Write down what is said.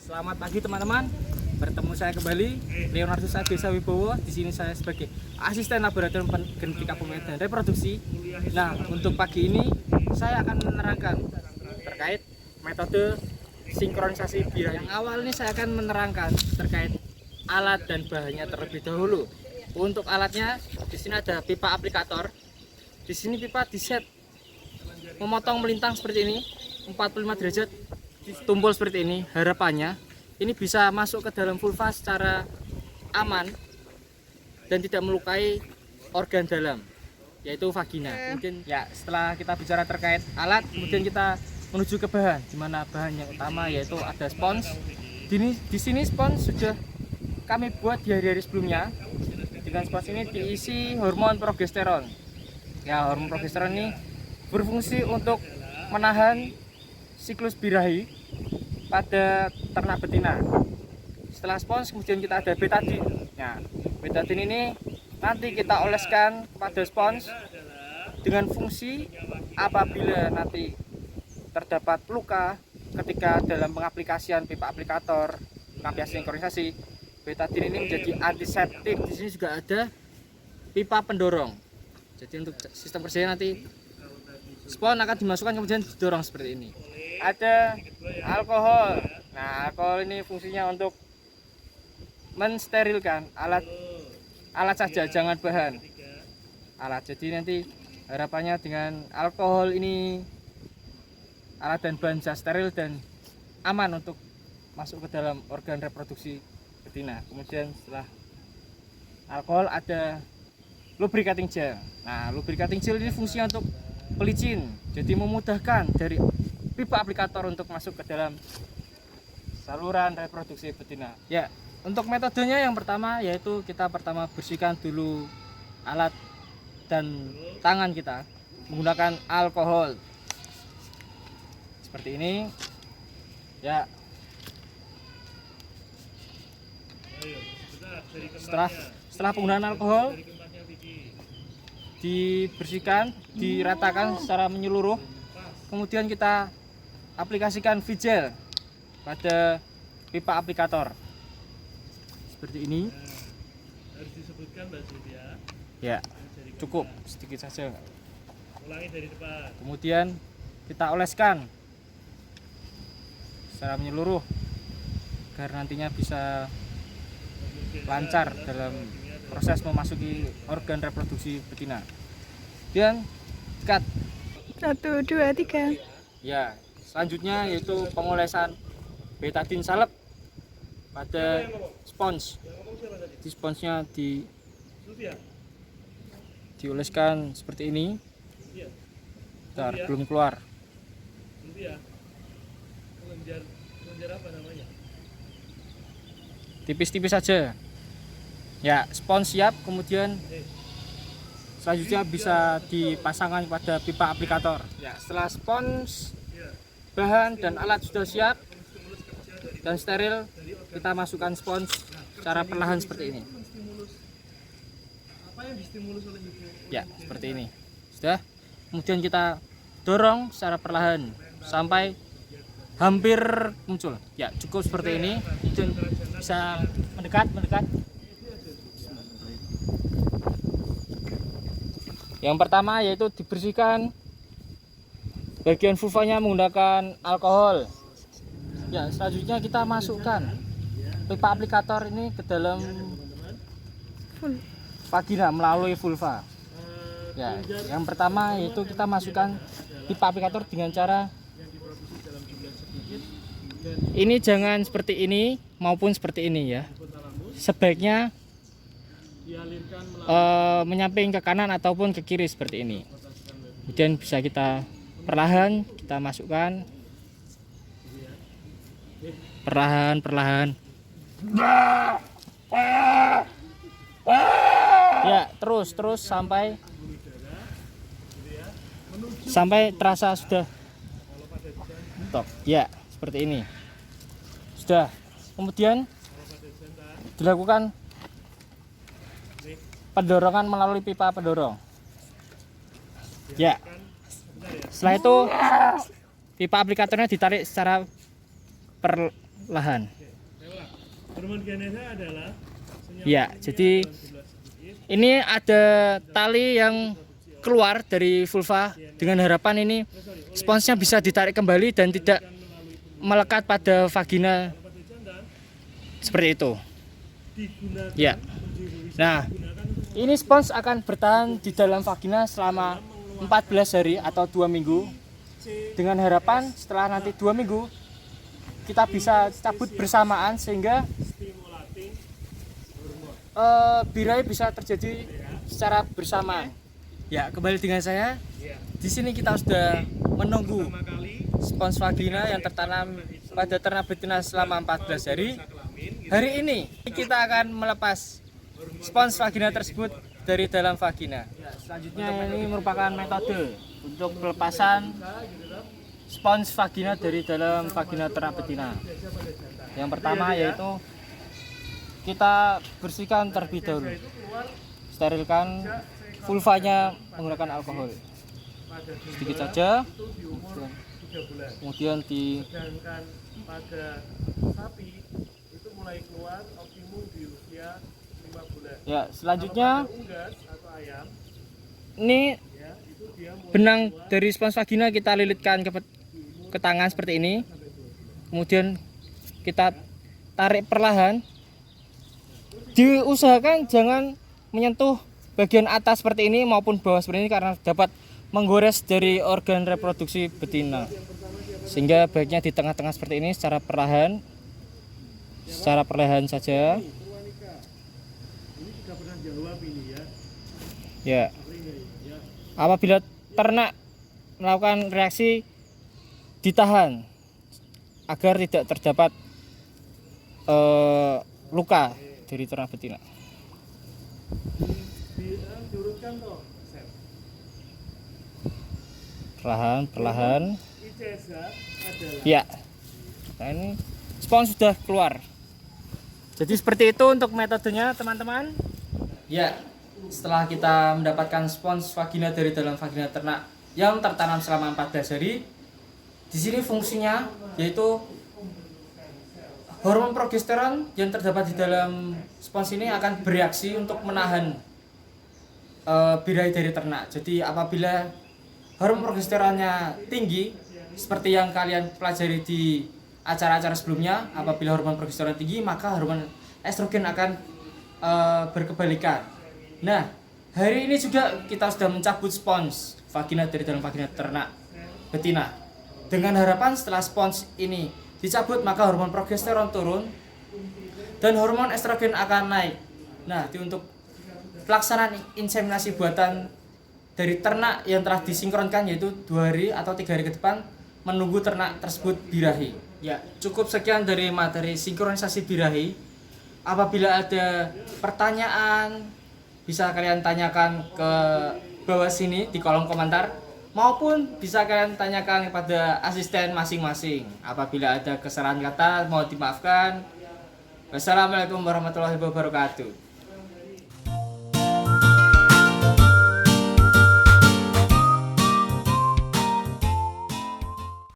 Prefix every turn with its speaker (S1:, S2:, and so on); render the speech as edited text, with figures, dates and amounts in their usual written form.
S1: Selamat pagi teman-teman. Bertemu saya kembali Leonardus Desa Wibowo. Di sini saya sebagai asisten laboratorium genetika pemain dan reproduksi. Nah, untuk pagi ini saya akan menerangkan terkait metode sinkronisasi birahi. Yang awal ini saya akan menerangkan terkait alat dan bahannya terlebih dahulu. Untuk alatnya di sini ada pipa aplikator. Di sini pipa diset memotong melintang seperti ini 45 derajat, tumpul seperti ini. Harapannya ini bisa masuk ke dalam vulva secara aman dan tidak melukai organ dalam, yaitu vagina. Kemudian ya, setelah kita bicara terkait alat, kemudian kita menuju ke bahan, di mana bahan yang utama yaitu ada spons. Di sini spons sudah kami buat di hari-hari sebelumnya. Dengan spons ini diisi hormon progesteron. Ya, hormon progesteron ini berfungsi untuk menahan siklus birahi pada ternak betina. Setelah spons kemudian kita ada betadin. Nah, betadin ini nanti kita oleskan kepada spons dengan fungsi apabila nanti terdapat luka ketika dalam pengaplikasian pipa aplikator, pengaplikasian sinkronisasi. Betadin ini menjadi antiseptik. Di sini juga ada pipa pendorong. Jadi untuk sistem kerjanya nanti spons akan dimasukkan kemudian didorong seperti ini. Ada alkohol. Nah, alkohol ini fungsinya untuk mensterilkan alat saja, jangan bahan alat. Jadi nanti harapannya dengan alkohol ini alat dan bahan bisa steril dan aman untuk masuk ke dalam organ reproduksi betina. Kemudian setelah alkohol ada lubricating gel. Nah, lubricating gel ini fungsinya untuk pelicin, jadi memudahkan dari pipa aplikator untuk masuk ke dalam saluran reproduksi betina. Ya, untuk metodenya yang pertama yaitu kita pertama bersihkan dulu alat dan tangan kita menggunakan alkohol seperti ini. Ya, setelah penggunaan alkohol dibersihkan, diratakan secara menyeluruh. Kemudian kita aplikasikan V-gel pada pipa aplikator seperti ini.
S2: Harus disebutkan Mbak Sylvia.
S1: Ya, cukup sedikit saja.
S2: Ulangi dari depan.
S1: Kemudian kita oleskan secara menyeluruh agar nantinya bisa lancar dalam proses memasuki organ reproduksi betina. Dan cut.
S3: 1, 2, 3.
S1: Ya, selanjutnya yaitu pengolesan betadin salep pada spons. Di sponsnya dioleskan seperti ini. Bentar, belum keluar.
S2: Kelenjar apa namanya?
S1: Tipis-tipis saja. Ya, spons siap, kemudian selanjutnya bisa dipasangkan pada pipa aplikator. Ya, setelah spons, bahan dan alat sudah siap dan steril, kita masukkan spons secara perlahan seperti ini.
S2: Apa yang distimulus oleh ibu?
S1: Ya, seperti ini. Sudah. Kemudian kita dorong secara perlahan sampai hampir muncul. Ya, cukup seperti ini. Kemudian bisa mendekat. Yang pertama yaitu dibersihkan bagian vulvanya menggunakan alkohol. Ya, selanjutnya kita masukkan pipa aplikator ini ke dalam vagina melalui vulva. Ya, yang pertama yaitu kita masukkan pipa aplikator dengan cara ini, jangan seperti ini maupun seperti ini ya. Sebaiknya menyamping ke kanan ataupun ke kiri seperti ini. Kemudian bisa kita perlahan kita masukkan perlahan. Ya, terus sampai terasa sudah top. Ya, seperti ini. Sudah. Kemudian dilakukan pendorongan melalui pipa pendorong. Ya. Setelah itu pipa aplikatornya ditarik secara perlahan.
S2: Saya ulang. Hormon genesa adalah senyawa
S1: Ya,
S2: kimia
S1: jadi
S2: dalam jumlah sedikit
S1: ini ada tali yang keluar dari vulva dengan harapan ini sponsnya bisa ditarik kembali dan tidak melekat pada vagina seperti itu.
S2: digunakan
S1: Ya. Nah, ini spons akan bertahan di dalam vagina selama 14 hari atau 2 minggu dengan harapan setelah nanti 2 minggu kita bisa cabut bersamaan sehingga
S2: stimulating hormon.
S1: birahi bisa terjadi secara bersamaan. Ya, kembali dengan saya.
S2: Ya.
S1: Di sini kita sudah menunggu
S2: Pertama kali
S1: spons vagina yang tertanam pada ternak betina selama 14 hari.
S2: kelamin
S1: Hari ini kita akan melepas spons vagina tersebut dari dalam vagina. Ya, selanjutnya ini merupakan metode untuk pelepasan spons vagina dari dalam vagina ternak betina. Yang pertama yaitu kita bersihkan terlebih dahulu. Sterilkan vulvanya menggunakan alkohol. Sedikit saja.
S2: di umur 3 bulan.
S1: Kemudian di
S2: Sedangkan pada sapi itu mulai keluar optimum di usia 5 bulan.
S1: ya, selanjutnya
S2: Kalau pada unggas atau ayam
S1: ini
S2: ya itu dia mulai
S1: benang dari spons vagina kita lilitkan ke tangan seperti ini. Kemudian kita tarik perlahan. Diusahakan jangan menyentuh bagian atas seperti ini maupun bawah seperti ini karena dapat menggores dari organ reproduksi betina. Sehingga baiknya di tengah-tengah seperti ini secara perlahan. Secara perlahan saja.
S2: Purwanika. Ini juga pernah jawab ini ya.
S1: Ya.
S2: Sering ya.
S1: Apabila ternak melakukan reaksi ditahan agar tidak terdapat luka dari ternak betina.
S2: Diurutkan toh. Set.
S1: Perlahan.
S2: Ijazah adalah
S1: Ya. Nah, ini spons sudah keluar. Jadi seperti itu untuk metodenya, teman-teman. Ya, setelah kita mendapatkan spons vagina dari dalam vagina ternak yang tertanam selama 14 hari, di sini fungsinya yaitu hormon progesteron yang terdapat di dalam spons ini akan bereaksi untuk menahan birahi dari ternak. Jadi apabila hormon progesteronnya tinggi, seperti yang kalian pelajari di acara-acara sebelumnya, apabila hormon progesteron tinggi maka hormon estrogen akan berkebalikan. Nah, hari ini juga kita sudah mencabut spons vagina dari dalam vagina ternak betina dengan harapan setelah spons ini dicabut maka hormon progesteron turun dan hormon estrogen akan naik. Nah, untuk pelaksanaan inseminasi buatan dari ternak yang telah disinkronkan yaitu 2 hari atau 3 hari ke depan menunggu ternak tersebut birahi. Ya, cukup sekian dari materi sinkronisasi birahi. Apabila ada pertanyaan bisa kalian tanyakan ke bawah sini di kolom komentar maupun bisa kalian tanyakan kepada asisten masing-masing. Apabila ada kesalahan kata mohon dimaafkan. Wassalamualaikum warahmatullahi wabarakatuh.